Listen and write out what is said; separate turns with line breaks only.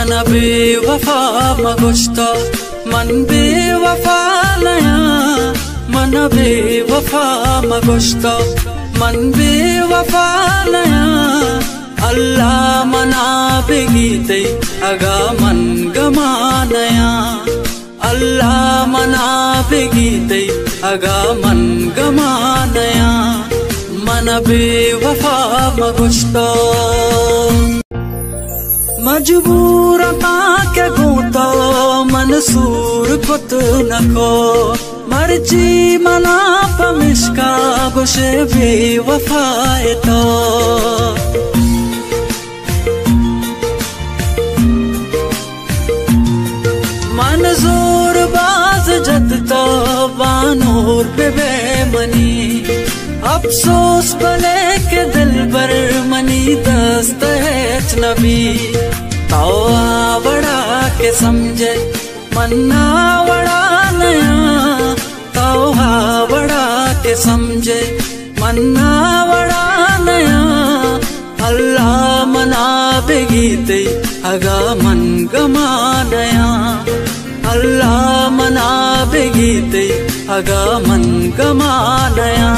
mana bewafa magosta man bewafa naya mana bewafa magosta man bewafa naya Allah mana begite aga man gamanaya Allah mana begite aga man gamanaya mana bewafa magosta मजबूर के गोता मनसूर कुत नको मर्जी मना पमिश्का गुशे बेवफाए तो मनजूर बाज जतता बानूर पे बेमनी अफसोस भले के दिल पर मनी दस्त है अजनबी ताओ बड़ा के समझे मन्ना बड़ा नया ताओ बड़ा के समझे मन्ना बड़ा नया अल्लाह मना बेगीते अगा मन गमा नया अल्लाह मना बेगीते अगा मन गमा नया